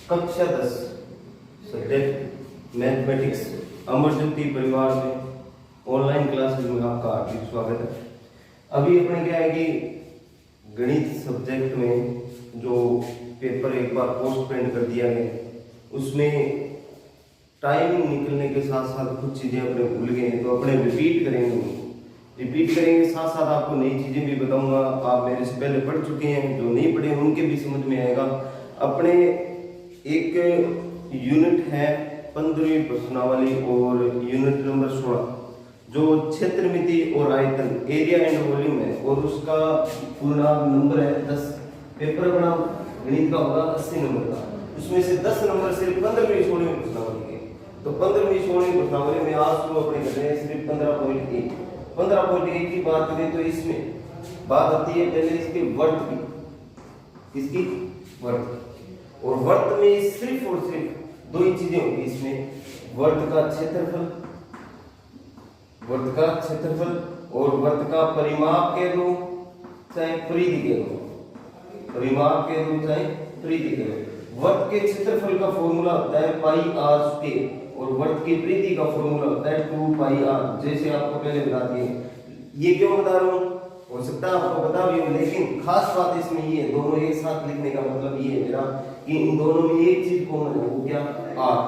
कक्षा 10 subject mathematics Amarjyoti परिवार में ऑनलाइन क्लासेस में आपका हार्दिक स्वागत है। अभी अपने क्या है कि गणित सब्जेक्ट में जो पेपर एक बार पोस्टपोन कर दिया गया उसमें टाइमिंग निकलने के साथ साथ कुछ चीज़ें अपने भूल गए हैं, तो अपने रिपीट करेंगे साथ साथ आपको नई चीज़ें भी बताऊंगा। आप मेरे से पहले पढ़ चुके हैं, जो नहीं पढ़े उनके भी समझ में आएगा। अपने एक यूनिट है 15वीं प्रश्नावली और यूनिट नंबर 16 जो क्षेत्रमिति और आयतन एरिया एंड वॉल्यूम है और उसका पूरा नंबर है 10। पेपर अपना गणित का होगा 80 नंबर का, उसमें से 10 नंबर सिर्फ 15वीं 16वीं प्रश्नावली के। तो 15वीं 16वीं प्रश्नावली में आज तो अपने कर रहे हैं सिर्फ 15.1 की बात करें तो इसमें बात आती है पहले इसके वर्त की, इसकी वर्त। और वर्त में सिर्फ और सिर्फ दो ही चीजें होंगी इसमें, वर्त का क्षेत्रफल और वर्त का परिमाप के दो चाहे परिधि के दो, परिमाप के दो चाहे परिधि के दो। वर्त के क्षेत्रफल का फॉर्मूला होता है पाई आर स्क्वायर और वर्त की परिधि का फॉर्मूला होता है 2 पाई आर। जैसे आपको पहले बता दिए, ये क्यों बता रहा हूँ, हो सकता है आपको बता भी हो, लेकिन खास बात इसमें ये है, दोनों एक साथ लिखने का मतलब ये है मेरा कि इन दोनों में एक चीज कॉमन है, वो क्या, आर।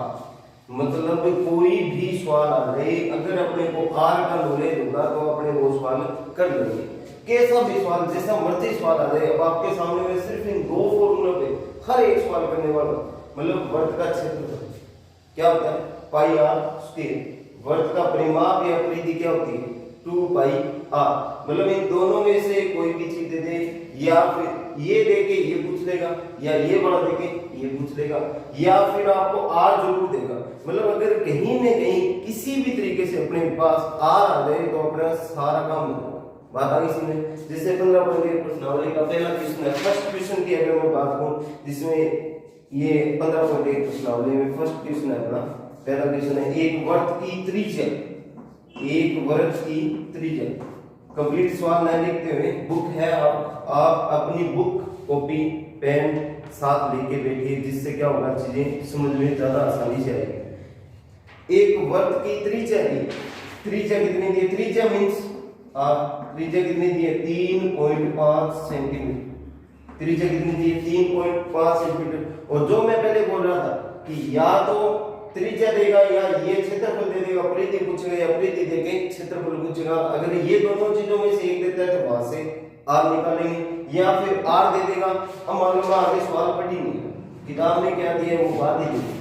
मतलब कोई भी सवाल आ रहे अगर अपने को आर का नॉलेज होगा तो अपने वो सवाल कर लेंगे। कैसा भी सवाल, जैसा मर्जी सवाल आ जाए, अब आपके सामने में सिर्फ इन दो फॉर्मूला पे हर एक सवाल करने वाला। मतलब वर्त का क्षेत्रफल क्या होता है, पाई आर स्क्वायर। वर्त का परिमाप या परिधि क्या होती है, 2 पाई आर। मतलब इन दोनों में से कोई भी चीज दे दे, या फिर ये दे के ये पूछ लेगा, या ये बड़ा दे के ये पूछ लेगा, या फिर आपको आर जरूर देगा। मतलब अगर कहीं न कहीं किसी भी तरीके से अपने पास आर आ जाए तो अपना सारा काम होगा। बात आ गई समझ। जैसे 15.1 प्रश्नावली का पहला क्वेश्चन है, फर्स्ट क्वेश्चन की अगर मैं बात करूं जिसमें ये 15.1 प्रश्नावली में फर्स्ट क्वेश्चन है अपना, पहला क्वेश्चन है एक वर्त की त्रिज्या, एक वर्त की त्रिज्या। कंप्लीट सवाल नहीं लिखते हुए बुक है, आप अपनी बुक कॉपी पेन साथ लेके बैठिए, जिससे क्या होगा चीजें समझ में ज्यादा आसानी से आएगी। एक वर्त की त्रिज्या दी, त्रिज्या कितनी दी, त्रिज्या मींस त्रिज्या कितनी दी है 3.5 सेंटीमीटर। त्रिज्या कितनी दी है 3.5 सेंटीमीटर। और जो मैं पहले बोल रहा था कि या तो त्रिज्या देगा या ये क्षेत्रफल दे देगा, परिधि पूछेगा या परिधि देके क्षेत्रफल पूछेगा। अगर ये दोनों चीजों में से एक देता है तो वहां से आर निकालेंगे, या फिर आर दे देगा। अब मालूम है आगे सवाल पढ़ी नहीं है, किताब में क्या दिया है वो बात ही नहीं।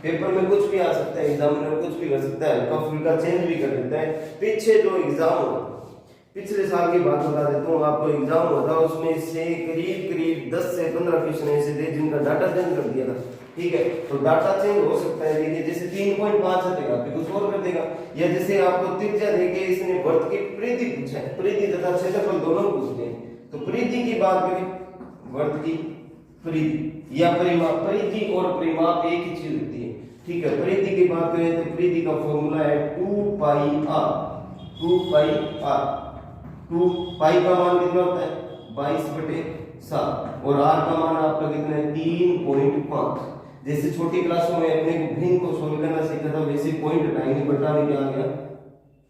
पेपर में कुछ भी आ सकता है, एग्जामिनर कुछ भी कर सकता है, हल्का फुल्का चेंज भी कर देता है। पीछे जो एग्जाम हुआ, पिछले साल की बात बता देता हूँ आपको, एग्जाम हुआ था उसमें से करीब 10 से 15 क्वेश्चन ऐसे थे जिनका डाटा चेंज कर दिया था। ठीक है, तो डाटा चेंज हो सकता है, देखिए जैसे 3.5 देगा फिर कुछ और कर देगा, या जैसे आपको त्रिज्या देके इसने वर्त की परिधि पूछा है, परिधि तथा क्षेत्रफल दोनों पूछते हैं। तो परिधि की बात करें, वर्त की परिधि या परिमाप, परिधि और परिमाप एक ही चीज होती है। ठीक है, परिधि की बात करें तो परिधि का फॉर्मूला है 2 पाई आर। 2 पाई आर, 2 पाई का मान कितना होता है 22/7 और आर का मान आपका कितना है 3.5। जैसे छोटी क्लासों में अपने को भिन्न को सोल्व करना सीखा था, वैसे पॉइंट हटाएंगे, बटा में क्या आ गया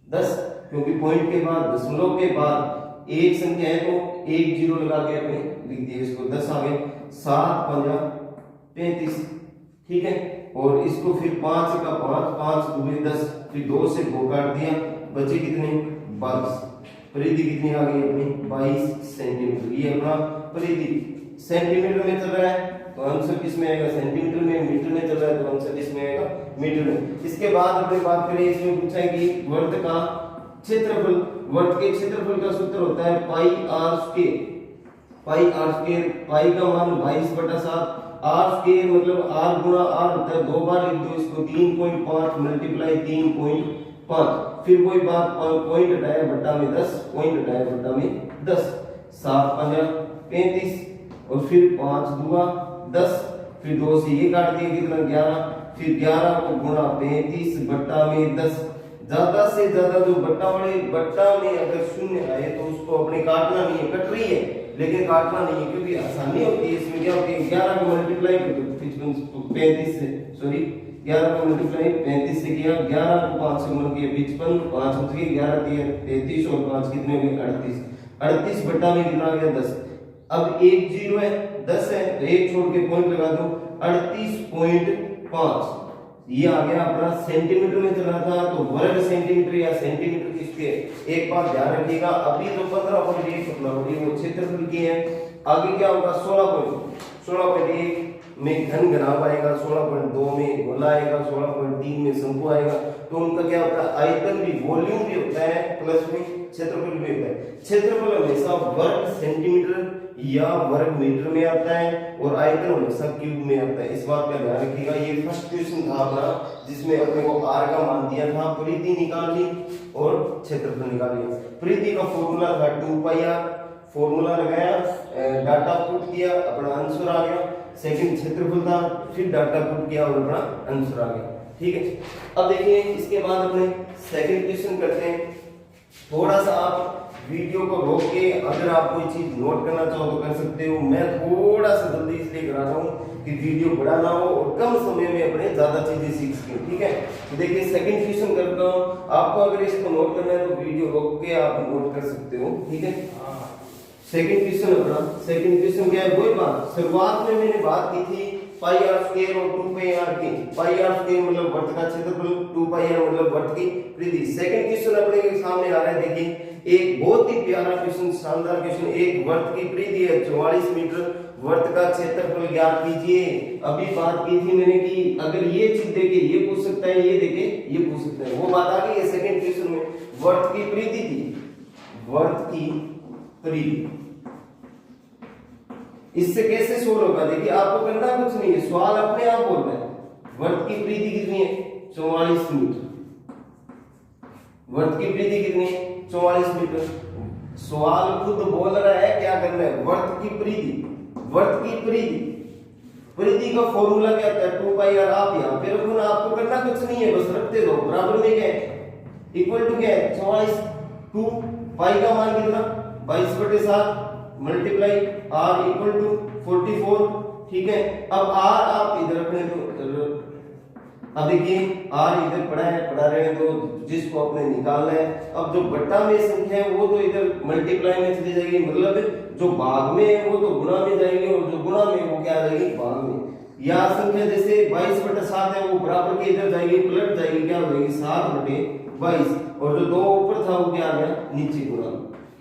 10, क्योंकि पॉइंट के बाद दशमलव के बाद एक संख्या है तो एक जीरो लगा के अपने लिख दिए इसको, 10 आ गए। 7 5 35, ठीक है। और इसको फिर 5 का 5, 5 दूनी 10, फिर 2 से 2 काट दिया, बचे कितने 22। परिधि कितनी आ गई अपनी 22 सेंटीमीटर। ये अपना परिधि सेंटीमीटर में चल रहा है तो आंसर किसमें आएगा, सेंटीमीटर में। मीटर में चल रहा है तो आंसर किसमें आएगा, मीटर में। इसके बाद अपनी बात करें, इसमें पूछा है कि वर्त का क्षेत्रफल, वर्त के क्षेत्रफल का सूत्र होता है pi r square. Pi r square, pi का मान 22/7, आर स्क्वायर मतलब आर गुणा आर होता है, दो बार लिख दो इसको, 3.5 मल्टीप्लाई 3.5। फिर वही बात, पॉइंट हटाया बट्टा में 10, पॉइंट हटाया बट्टा में 10। 7 5 35 और फिर 5 दूना 10, फिर 2 से ये काट दिया कितना 11, फिर 11 को गुणा 35 बट्टा में 10। ज्यादा से ज्यादा जो बट्टा में अगर शून्य आए तो उसको अपने काटना नहीं है, कट रही है लेकिन काटना नहीं है क्योंकि आसानी होती है। इसमें क्या होती है 11 को मल्टीप्लाई 35 से, सॉरी 11 को मल्टीप्लाई 35 से किया, 11 को 5 से गुणा किया 55, 5 हो गए 11 33 और 5 कितने हुए 38, 38 बटा में कितना आ गया 10। अब एक जीरो है 10 है तो एक छोड़ के पॉइंट लगा दो 38.5, ये आ गया अपना सेंटीमीटर में चला था तो वर्ग सेंटीमीटर या सेंटीमीटर किसके। एक बात ध्यान रखिएगा अभी तो 15.1 वो क्षेत्रफल की है, आगे क्या होगा 16.1 में घन घनाभ आएगा, 16.2 में गोला आएगा, 16.3 में शंकु आएगा। तो उनका क्या होता है आयतन भी वॉल्यूम भी होता है प्लस में क्षेत्रफल भी होता है। क्षेत्रफल हमेशा वर्ग सेंटीमीटर या वर्ग मीटर में आता है और आयतन हमेशा क्यूब में आता है। इस बात का ध्यान रखिएगा। ये फर्स्ट क्वेश्चन था अपना जिसमें अपने को r का मान दिया था, परिधि निकालनी और क्षेत्रफल निकालिए। परिधि का फॉर्मूला था 2πr, फॉर्मूला लगाया, डाटा पुट किया, अपना आंसर आ गया। सेकंड क्षेत्रफल था, फिर डाटा पुट किया और अपना आंसर आ गया। ठीक है, अब देखिए इसके बाद अपने सेकंड क्वेश्चन करते हैं। थोड़ा सा आप वीडियो को रोक के अगर आप कोई चीज नोट करना चाहो तो कर सकते हो। मैं थोड़ा सा जल्दी इसलिए करा रहा हूँ कि वीडियो बड़ा ना हो और कम समय में अपने ज्यादा चीजें सीख सकें। ठीक है, तो देखिए सेकंड क्वेश्चन करता हूँ। आपको अगर इसको नोट करना है तो वीडियो रोक के आप नोट कर सकते हो। ठीक है, सेकंड क्वेश्चन अपना, सेकंड क्वेश्चन क्या है वही बात शुरुआत में मैंने बात की थी पाई आर स्क्वायर और 2πr की। पाई आर स्क्वायर मतलब वर्त का क्षेत्रफल, 2πr मतलब वर्त की परिधि। सेकंड क्वेश्चन अपने के सामने आ रहा है, देखिए एक बहुत ही प्यारा क्वेश्चन, शानदार क्वेश्चन। एक वर्त की परिधि है 44 मीटर, वर्त का क्षेत्रफल ज्ञात कीजिए। अभी बात की थी मैंने कि अगर ये चीज देके ये पूछ सकता है, ये देके ये पूछ सकता है, वो बात आ गई है सेकंड क्वेश्चन में। वर्त की परिधि थी, वर्त की परिधि, इससे कैसे सोल्व होगा। देखिए आपको करना कुछ नहीं है, सवाल अपने आप बोल रहा है। वर्त की परिधि कितनी है 44 मीटर, वर्त की परिधि कितनी है 44 मीटर। सवाल खुद बोल रहा है क्या करना है, वर्त की परिधि, वर्त की परिधि, परिधि का फॉर्मूला क्या होता है 2πr। आप यहां पे रखो ना, आपको करना कुछ नहीं है, बस रखते रहो। बराबर में क्या है इक्वल टू क्या है 44, 2 पाई का मान कितना 22/7 मल्टीप्लाई r इक्वल टू 44। ठीक है, अब r आप इधर रखने दो। अब देखिए r इधर पड़ा है, पड़ा रहने दो, जिसको अपने निकालना है। अब जो बट्टा में संख्या है वो तो इधर मल्टीप्लाई में चली जाएगी, मतलब जो भाग में है वो तो गुणा में जाएगी और जो गुणा में वो क्या आ जाएगी भाग में। यह संख्या जैसे 22/7 है वो बराबर के इधर जाएगी, पलट जाएगी, क्या हो जाएगी 7/22 और जो 2 ऊपर था वो क्या आ गया नीचे गुणा।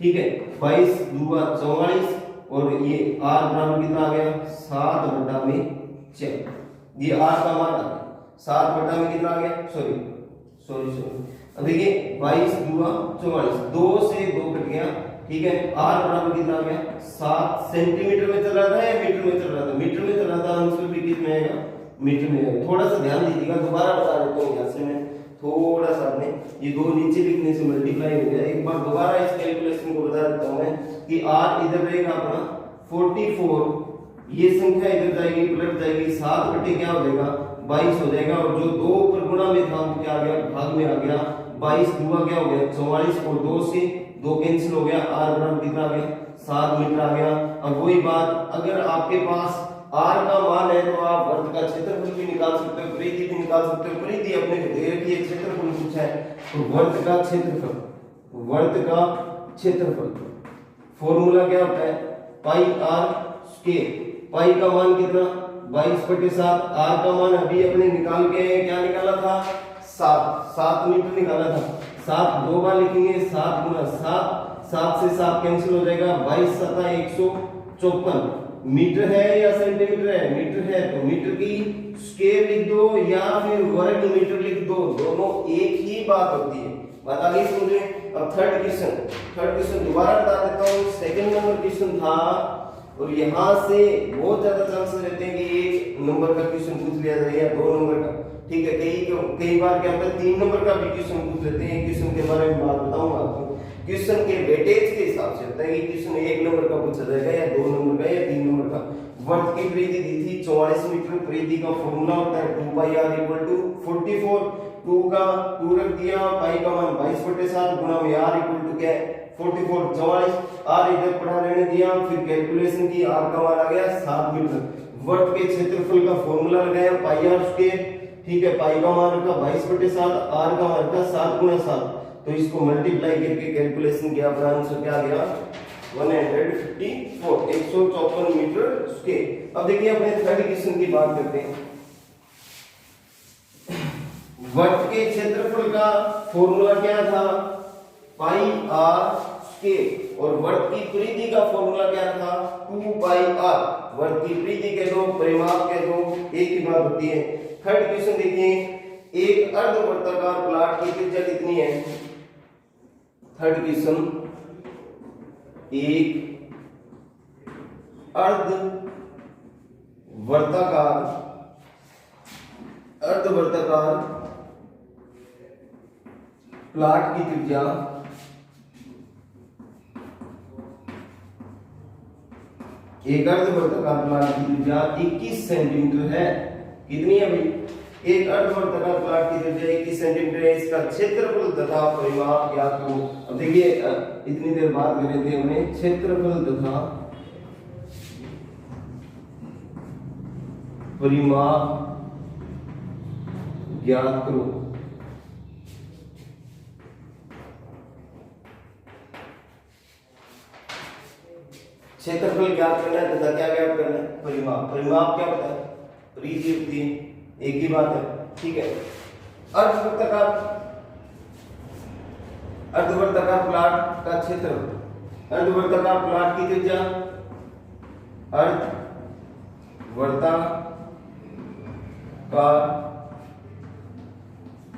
ठीक है, 22 दूना 44 और ये r बराबर कितना आ गया 7/4। ये r का मान आ गया 7 में कितना आ गया, सॉरी अब देखिए 22 दूना 44, 2 से 2 कट गया। ठीक है, r बराबर कितना आ गया 7 सेंटीमीटर में चल रहा था या मीटर में चल रहा था, मीटर में चल रहा था, आंसर भी कितने आएगा मीटर में आएगा। थोड़ा सा ध्यान दीजिएगा, दोबारा बता देता हूँ यहाँ से मैं थोड़ा सा, अपने ये दो नीचे लिखने से मल्टीप्लाई हो गया। एक बार दोबारा इस कैलकुलेशन को बता देता हूँ मैं कि r इधर रहेगा अपना 44, ये संख्या इधर जाएगी पलट जाएगी, 7 बटे क्या हो जाएगा 22 हो जाएगा और जो 2 ऊपर गुणा में था वो क्या आ गया भाग में आ गया। 22 दूना क्या हो गया 44 और 2 से 2 कैंसिल हो गया, r बराबर कितना आ गया 7 मीटर आ गया। अब वही बात, अगर आपके पास r का मान है तो आप वर्त का क्षेत्रफल भी निकाल सकते हो, परिधि भी निकाल सकते हो। परिधि अपने को दे रखी है, क्षेत्रफल पूछा है तो वर्त का क्षेत्रफल, वर्त का क्षेत्रफल फॉर्मूला क्या होता है पाई r स्क्वायर। पाई का मान कितना 22/7, r का मान अभी अपने निकाल के क्या निकाला था 7 मीटर निकाला था। 7 दो बार लिखेंगे, 7 गुना 7, 7 से 7 कैंसिल हो जाएगा, 22 7 154 मीटर है या सेंटीमीटर है, मीटर है तो मीटर की स्क्वायर लिख दो या फिर वर्ग मीटर लिख दो, दोनों एक ही बात होती है। बात आगे समझे। अब थर्ड क्वेश्चन दोबारा बता देता हूँ। सेकंड नंबर क्वेश्चन था और यहाँ से बहुत ज्यादा चांसेस रहते हैं कि 1 नंबर का क्वेश्चन पूछ लिया जाए या 2 नंबर का। ठीक है, कई बार क्या होता है 3 नंबर का भी क्वेश्चन पूछ लेते हैं। क्वेश्चन के बारे में बात बताऊंगा आपको। क्वेश्चन के वेटेज के हिसाब से होता है कि क्वेश्चन 1 नंबर का पूछा जाएगा या 2 नंबर का या 3 नंबर का। वर्त की परिधि दी थी 44 मीटर, परिधि का फॉर्मूला होता है 2πr इक्वल टू 44, 2 का 2 रख दिया, पाई का मान 22/7 गुणा में r इक्वल टू क्या है 44 44, आर इधर पढ़ा रहने दिया, फिर कैलकुलेशन की, आर का मान आ गया 7 मीटर। वर्त के क्षेत्रफल का फॉर्मूला लगाया पाई आर स्क्वायर, ठीक है, पाई का मान रखा 22/7, आर का मान रखा 7 × 7, तो इसको मल्टीप्लाई करके कैलकुलेशन किया, अपना आंसर क्या आ गया 154 154 मीटर स्क्वायर। अब देखिए अपने थर्ड क्वेश्चन की बात करते हैं। वर्त के क्षेत्रफल का फॉर्मूला क्या था, पाई आर स्क्वायर, और वर्त की परिधि का फॉर्मूला क्या था 2 पाई आर। वर्त की परिधि के दो, परिमाप के दो, एक ही बात होती है। थर्ड क्वेश्चन देखिए, एक अर्धवर्ताकार प्लॉट की त्रिज्या कितनी है। थर्ड क्वेश्चन, एक अर्धवर्ताकार प्लॉट की त्रिज्या एक अर्धवर्ताकार प्लॉट की त्रिज्या 21 सेंटीमीटर है। कितनी है भाई, एक अर्धवर्ताकार प्लॉट की त्रिज्या 21 सेंटीमीटर है, इसका क्षेत्रफल तथा परिमाप ज्ञात करो। अब देखिए इतनी देर बात कर रहे थे हमने क्षेत्रफल तथा परिमाप ज्ञात करो। क्षेत्रफल ज्ञात करना है तथा क्या ज्ञात करना है, परिमाप। परिमाप क्या होता है, परिधि होती है, एक ही बात है, ठीक है। अर्धवर्ताकार प्लॉट का क्षेत्र, अर्धवर्ताकार प्लॉट की त्रिज्या, अर्धवर्ताकार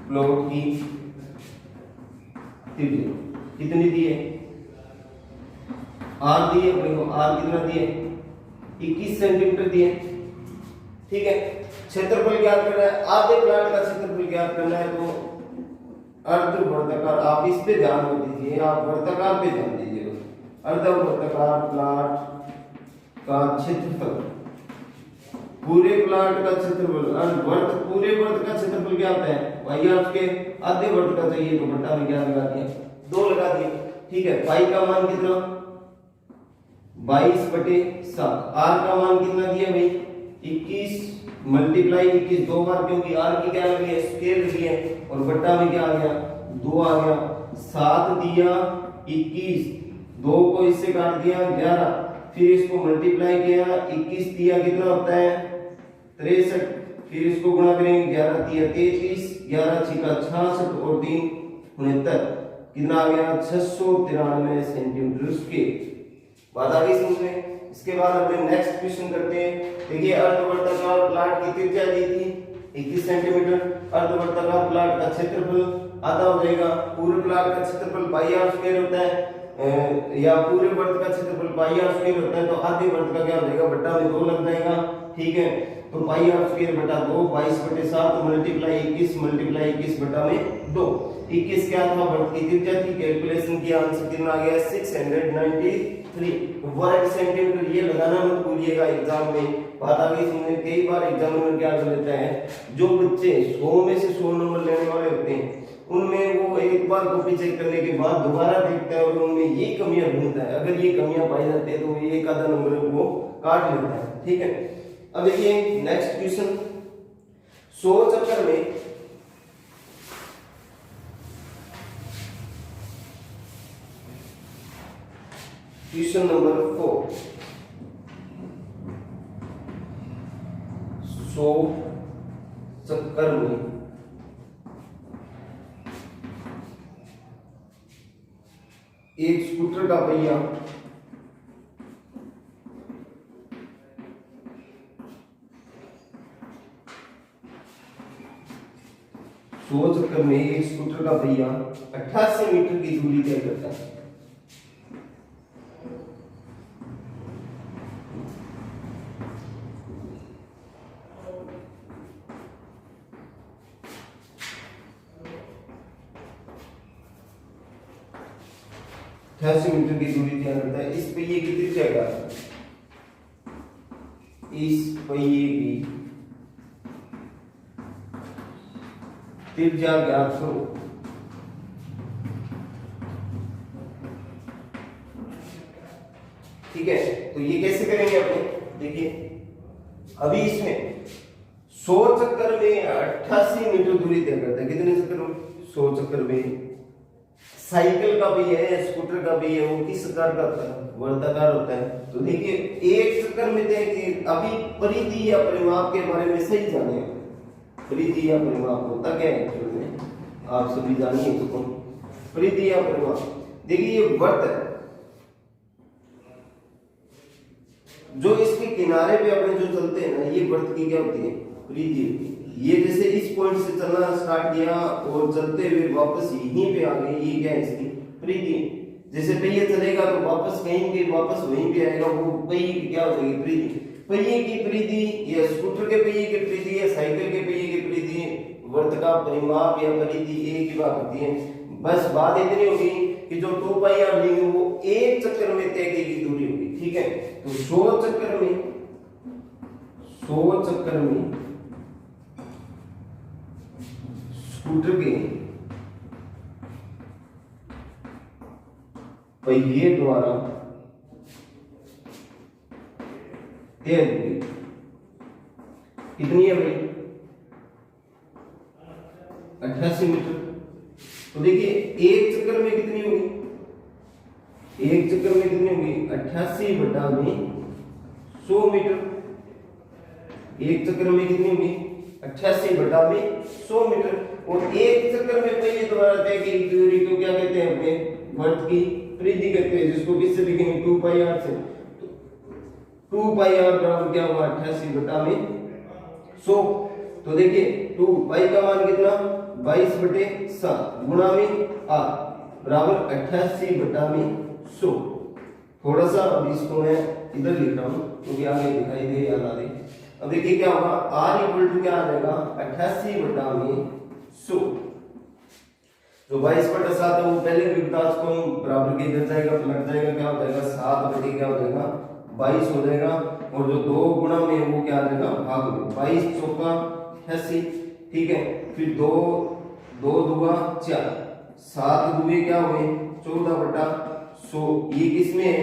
प्लॉट की त्रिज्या कितनी दी है, आर दिए अपने को, आर कितना दिए 21 सेंटीमीटर दिए, ठीक है। क्षेत्रफल ज्ञात करना है, आधे प्लॉट का क्षेत्रफल ज्ञात करना है, तो अर्धवर्ताकार, आप इस पे ध्यान मत दीजिए, आप वर्ताकार पे ध्यान दीजिए। अर्धवर्ताकार प्लॉट का क्षेत्रफल, पूरे प्लॉट का क्षेत्रफल, पूरे वर्त का क्षेत्रफल क्या होता है पाई आर के, आधे वर्त का चाहिए तो बटा में क्या लगा दिया 2 लगा दिया, ठीक है। पाई का मान कितना 22/7, आर का मान कितना दिया भाई 21 मल्टीप्लाई 21 दो बार, क्योंकि आर की क्या लगी है स्क्वायर लगी है, और बट्टा में क्या आ गया 2 आ गया, 7 दिया 21, 2 को इससे काट दिया 11, फिर इसको मल्टीप्लाई किया 21 दिया कितना होता है 63, फिर इसको गुणा करेंगे 11 दिया 33, 11 छिका 66 और 3 69, कितना आ गया 693 सेंटीमीटर स्क्वायर। बात आ गई समझ में। इसके बाद अपने नेक्स्ट क्वेश्चन करते हैं। देखिए अर्धवर्ताकार प्लॉट की त्रिज्या दी थी 21 सेंटीमीटर, अर्धवर्ताकार प्लॉट का क्षेत्रफल आधा हो जाएगा, पूरे प्लॉट का क्षेत्रफल पाई आर स्क्वायर होता है, या पूरे वर्त का क्षेत्रफल पाई आर स्क्वायर होता है, तो आधे वर्त का क्या हो जाएगा बट्टा में 2 लग जाएगा, ठीक है। तो पाई आर स्क्वायर बटा 2 22/7 मल्टीप्लाई 21 मल्टीप्लाई 21 बटा में 2, 21 क्या था वर्त की त्रिज्या थी, कैलकुलेशन किया आंसर कितना आ गया 693 वर्ग सेंटीमीटर। ये लगाना मत भूलिएगा एग्जाम में, बात आ गई समझे। कई बार एग्जाम में क्या कर लेता है, जो बच्चे 100 में से 100 नंबर लेने वाले होते हैं उनमें वो एक बार कॉपी चेक करने के बाद दोबारा देखता है और उनमें ये कमियां ढूंढता है, अगर ये कमियां पाई जाती है तो वो एक आधा नंबर वो काट लेता है, ठीक है। अब देखिए नेक्स्ट क्वेश्चन, 100 चक्कर में क्वेश्चन नंबर 4, 100 चक्कर में एक स्कूटर का पहिया 100 चक्कर में एक स्कूटर का पहिया 88 मीटर की दूरी तय करता है। मीटर की दूरी तय करता है। इस पहिए की त्रिज्या क्या है, इस पहिए की त्रिज्या ज्ञात करो। ठीक है, तो ये कैसे करेंगे अपने, देखिए अभी इसमें 100 चक्कर में 88 मीटर दूरी तय करता है। कितने चक्कर में, 100 चक्कर में। साइकिल का भी है, स्कूटर का भी है, वो किस प्रकार का होता है, वर्ताकार होता है। तो देखिए एक चक्कर में तय कि अभी परिधि या परिमाप के बारे में सही जाने, परिधि या परिमाप होता क्या है एक्चुअली में, आप सभी जानिए इसको, परिधि या परिमाप। देखिए ये वर्त है, जो इसके किनारे पे अपने जो चलते हैं ना, ये वर्त की क्या होती है, परिधि। ये जैसे इस पॉइंट से चलना स्टार्ट किया और चलते हुए वापस यहीं पे आ गए, ये क्या है इसकी परिधि। जैसे पहिया चलेगा तो वापस कहीं के वापस वहीं पे आएगा, वो पहिए की क्या हो जाएगी, परिधि। पहिए की परिधि या स्कूटर के पहिए की परिधि या साइकिल के पहिए की परिधि, वर्त का परिमाप या परिधि एक ही बात होती है। बस बात इतनी होगी कि जो 2 पाई आप लेंगे वो एक चक्कर में तय की दूरी होगी, ठीक है। तो 100 चक्कर में, 100 चक्कर में स्कूटर के पहिए द्वारा तय दूरी कितनी है भाई, 88 मीटर। तो देखिए एक चक्कर में कितनी होगी, एक चक्कर में कितनी होगी, 88 बटा में 100 मीटर। एक चक्कर में कितनी होगी, 88 बटा में 100 मीटर। और एक चक्कर में पहिए द्वारा तय की दूरी को क्या कहते हैं, अपने वर्त की परिधि कहते हैं, जिसको किससे लिखेंगे, 2 पाई आर से। 2 पाई आर बराबर क्या हुआ, 88 बटा में 100। तो देखिए 2 पाई का मान कितना, 22 बटे 7 गुणा में आर बराबर 88 बटा में 100। थोड़ा सा अब इसको मैं इधर लिख रहा हूं क्योंकि आगे दिखाई दे, याद आ रही। अब देखिए क्या होगा, आर इक्वल टू क्या आ जाएगा, 88 बटा में 100। जो 22 बटा 7 है वो पहले विपदास को बराबर के इधर जाएगा, पलट जाएगा, क्या हो जाएगा 7 बटे क्या हो जाएगा 22 हो जाएगा। और जो 2 गुणा में वो क्या आ जाएगा भाग में, 22 चौका 88, ठीक है। फिर 2 दूगा 4, 7 दूगे क्या हुए 14 बटा 100। ये किसमें है,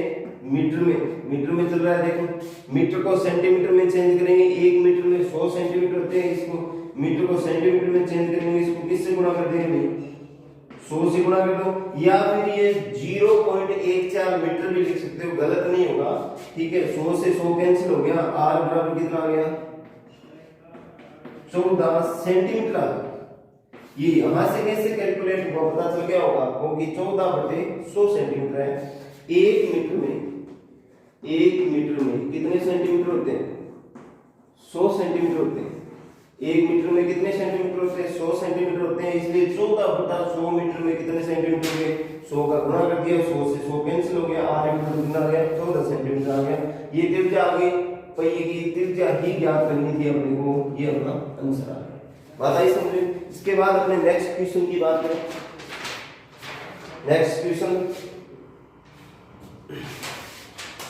मीटर में, मीटर में चल रहा है। देखो मीटर को सेंटीमीटर में चेंज करेंगे, 1 मीटर में 100 सेंटीमीटर होते हैं, इसको मीटर को सेंटीमीटर में चेंज करेंगे, इसको किससे गुणा कर देंगे भाई, 100 से गुणा कर दो। या फिर ये 0.14 मीटर भी लिख सकते हो, गलत नहीं होगा, ठीक है। 100 से 100 कैंसिल हो गया, आर बराबर कितना आ गया 14 सेंटीमीटर आ गया। ये यहां से कैसे कैलकुलेट हुआ पता चल गया होगा आपको कि 14 बटे 100 सेंटीमीटर है। 1 मीटर में कितने सेंटीमीटर होते हैं, 100 सेंटीमीटर होते हैं। 1 मीटर में कितने सेंटीमीटर होते हैं, 100 सेंटीमीटर होते हैं। इसलिए 14 बटा 100 मीटर में कितने सेंटीमीटर हो गए, 100 का गुणा कर दिया, 100 से 100 कैंसिल हो गया, आर इक्वल कितना आ गया 14 सेंटीमीटर आ गया। ये त्रिज्या आ गई, पहिए की त्रिज्या ही ज्ञात करनी थी अपने को, ये अपना आंसर आ गया। बात आई समझ में। इसके बाद अपने नेक्स्ट क्वेश्चन की बात करें। Next question,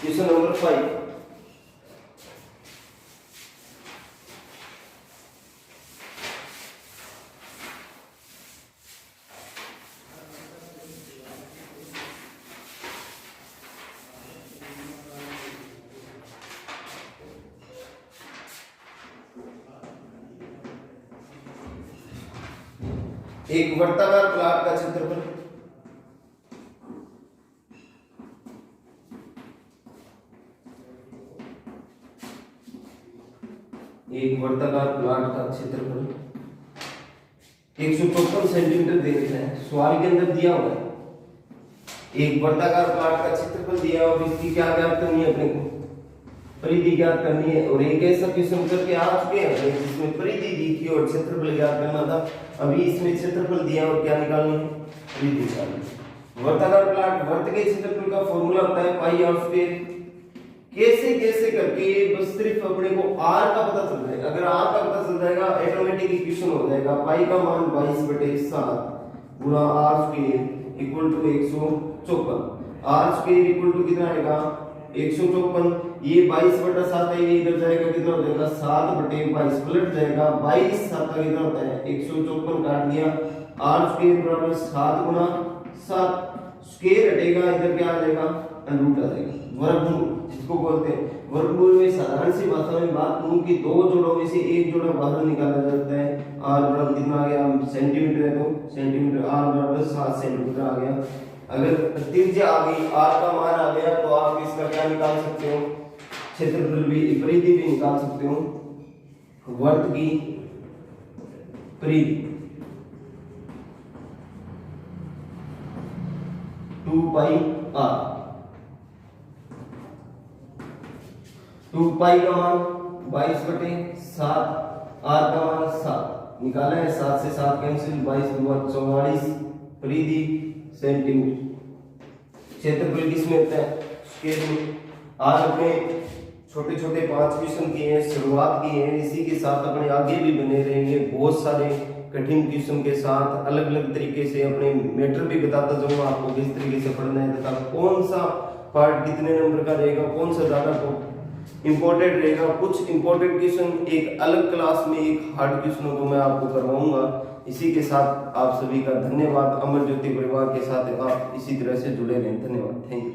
question number 5। एक वर्ताकार प्लॉट का क्षेत्रफल, एक वर्ताकार प्लॉट का क्षेत्रफल 154 सेंटीमीटर दे रखा है, सवाल के अंदर दिया हुआ है। एक वर्ताकार प्लॉट का क्षेत्रफल दिया और इसकी क्या ज्ञात करनी है, अपने को परिधि ज्ञात करनी है। और एक ऐसा क्वेश्चन करके आ चुके हैं जिसमें परिधि दी थी और क्षेत्रफल ज्ञात करना था। अभी इसमें क्षेत्रफल दिया और क्या निकालनी है, परिधि निकालनी। वर्ताकार प्लॉट, वर्त के क्षेत्रफल का फॉर्मूला होता है पाई आर स्क्वायर। कैसे कैसे करके बस सिर्फ अपने को आर का पता चल जाएगा। अगर आर का पता चल जाएगा ऑटोमेटिक इक्वेशन हो जाएगा, पाई का मान 22/7 गुणा R square equal to 154। R square equal to कितना आएगा 154। ये 22/7 है, ये इधर जाएगा कितना हो जाएगा 7/22 पलट जाएगा। 22 7 का कितना होता है 154 काट दिया। आर स्क्वायर बराबर 7 गुणा 7, स्क्वायर हटेगा इधर क्या आ जाएगा रूट आ जाएगा, वर्गमूल। जिसको बोलते हैं वर्गमूल में साधारण सी भाषा में बात करूं कि दो जोड़ों में से एक जोड़ा बाहर निकाला जाता है। r बराबर कितना आ गया, सेंटीमीटर है तो सेंटीमीटर, r बराबर 7 सेंटीमीटर आ गया। अगर त्रिज्या आ गई, r का मान आ गया, तो आप इसका क्या निकाल सकते हो, क्षेत्रफल भी, परिधि भी निकाल सकते हो। वर्त की परिधि 2 पाई r, 2 पाई का मान 22/7, r का मान 7 निकाला है, 7 से 7 कैंसिल, 22 दूना 44 परिधि सेंटीमीटर। क्षेत्रफल किसमें होता है, स्केल में। आज अपने छोटे छोटे 5 क्वेश्चन किए हैं, शुरुआत की है, इसी के साथ अपने आगे भी बने रहेंगे। बहुत सारे कठिन क्वेश्चन के साथ अलग अलग तरीके से अपने मैटर भी बताता जाऊंगा आपको किस तरीके से पढ़ना है, तथा कौन सा पार्ट कितने नंबर का रहेगा, कौन सा ज्यादा इंपॉर्टेंट रहेगा। कुछ इंपॉर्टेंट क्वेश्चन एक अलग क्लास में, एक हार्ड क्वेश्चनों को मैं आपको करवाऊंगा। इसी के साथ आप सभी का धन्यवाद। अमर ज्योति परिवार के साथ आप इसी तरह से जुड़े रहें। धन्यवाद, थैंक यू।